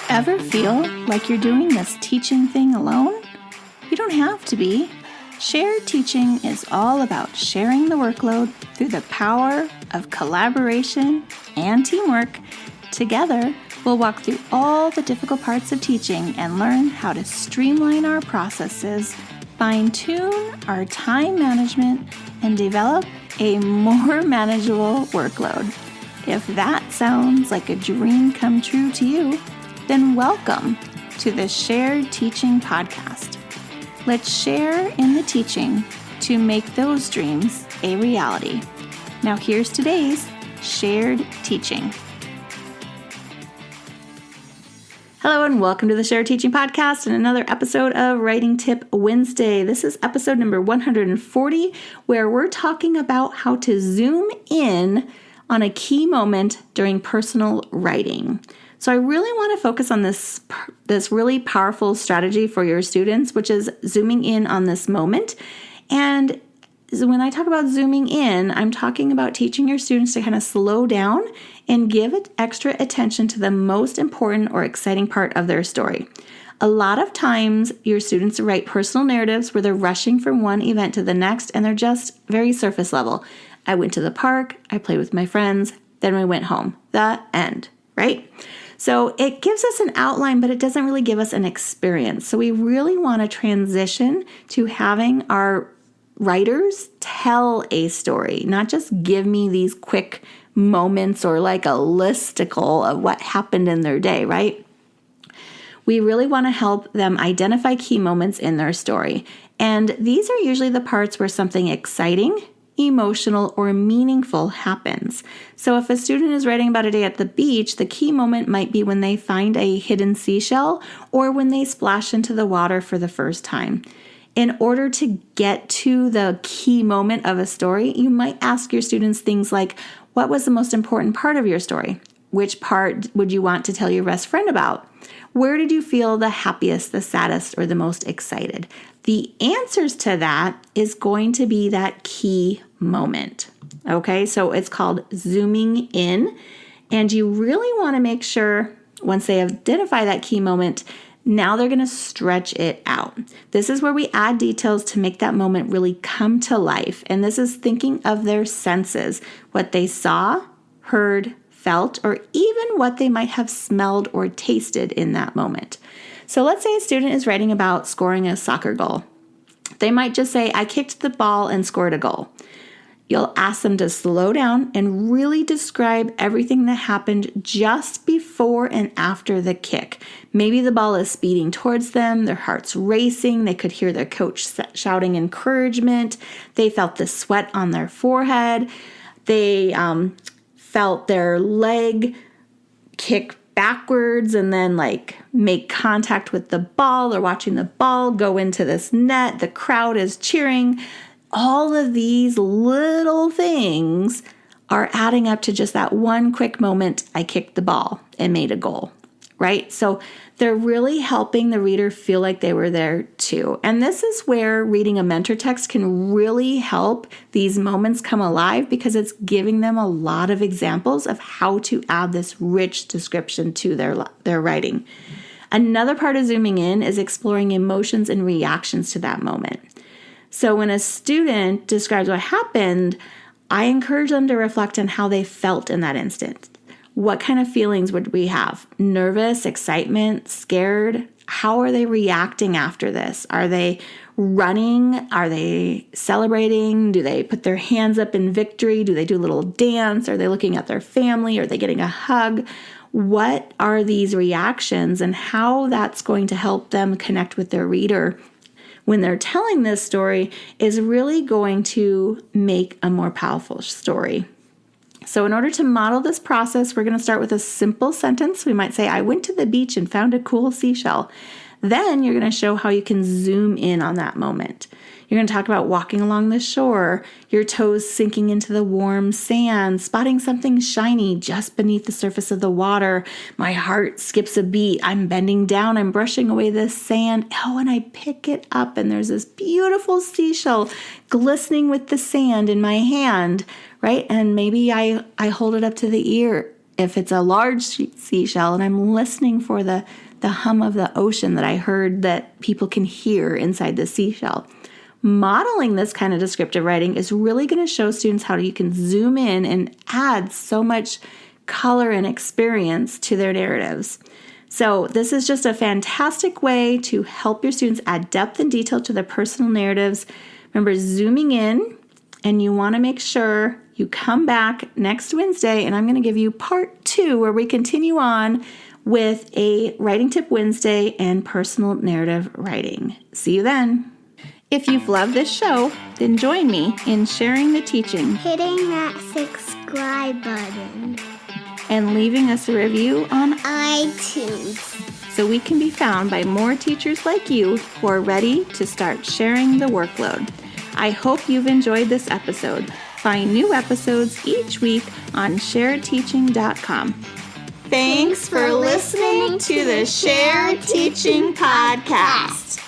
Ever feel like you're doing this teaching thing alone? You don't have to be. Shared teaching is all about sharing the workload through the power of collaboration and teamwork. Together, we'll walk through all the difficult parts of teaching and learn how to streamline our processes, fine-tune our time management, and develop a more manageable workload. If that sounds like a dream come true to you, then welcome to the Shared Teaching Podcast. Let's share in the teaching to make those dreams a reality. Now here's today's Shared Teaching. Hello and welcome to the Shared Teaching Podcast and another episode of Writing Tip Wednesday. This is episode number 140, where we're talking about how to zoom in on a key moment during personal writing. So I really want to focus on this really powerful strategy for your students, which is zooming in on this moment. And when I talk about zooming in, I'm talking about teaching your students to kind of slow down and give it extra attention to the most important or exciting part of their story. A lot of times, your students write personal narratives where they're rushing from one event to the next, and they're just very surface level. I went to the park, I played with my friends, then we went home. The end, right? So it gives us an outline, but it doesn't really give us an experience. So we really want to transition to having our writers tell a story, not just give me these quick moments or like a listicle of what happened in their day, right? We really want to help them identify key moments in their story. And these are usually the parts where something exciting, emotional, or meaningful happens. So if a student is writing about a day at the beach, the key moment might be when they find a hidden seashell or when they splash into the water for the first time. In order to get to the key moment of a story, you might ask your students things like, what was the most important part of your story? Which part would you want to tell your best friend about? Where did you feel the happiest, the saddest, or the most excited? The answers to that is going to be that key moment. Okay, so it's called zooming in. And you really want to make sure once they identify that key moment, now they're going to stretch it out. This is where we add details to make that moment really come to life. And this is thinking of their senses, what they saw, heard, felt, or even what they might have smelled or tasted in that moment. So let's say a student is writing about scoring a soccer goal. They might just say, I kicked the ball and scored a goal. You'll ask them to slow down and really describe everything that happened just before and after the kick. Maybe the ball is speeding towards them, their heart's racing, they could hear their coach shouting encouragement, they felt the sweat on their forehead, they felt their leg kick backwards and then make contact with the ball. They're watching the ball go into this net. The crowd is cheering. All of these little things are adding up to just that one quick moment. I kicked the ball and made a goal, right? So they're really helping the reader feel like they were there too. And this is where reading a mentor text can really help these moments come alive because it's giving them a lot of examples of how to add this rich description to their writing. Another part of zooming in is exploring emotions and reactions to that moment. So when a student describes what happened, I encourage them to reflect on how they felt in that instant. What kind of feelings would we have? Nervous, excitement, scared? How are they reacting after this? Are they running? Are they celebrating? Do they put their hands up in victory? Do they do a little dance? Are they looking at their family? Are they getting a hug? What are these reactions and how that's going to help them connect with their reader when they're telling this story is really going to make a more powerful story. So in order to model this process, we're going to start with a simple sentence. We might say, I went to the beach and found a cool seashell. Then you're going to show how you can zoom in on that moment. You're going to talk about walking along the shore, your toes sinking into the warm sand, spotting something shiny just beneath the surface of the water. My heart skips a beat. I'm bending down. I'm brushing away the sand. Oh, and I pick it up, and there's this beautiful seashell glistening with the sand in my hand, right? And maybe I hold it up to the if it's a large seashell and I'm listening for the hum of the ocean that I heard that people can hear inside the seashell. Modeling this kind of descriptive writing is really going to show students how you can zoom in and add so much color and experience to their narratives. So this is just a fantastic way to help your students add depth and detail to their personal narratives. Remember, zooming in, and you want to make sure you come back next Wednesday, and I'm going to give you part 2 where we continue on with a Writing Tip Wednesday and personal narrative writing. See you then. If you've loved this show, then join me in sharing the teaching, hitting that subscribe button, and leaving us a review on iTunes so we can be found by more teachers like you who are ready to start sharing the workload. I hope you've enjoyed this episode. Find new episodes each week on sharedteaching.com. Thanks for listening to the Shared Teaching Podcast.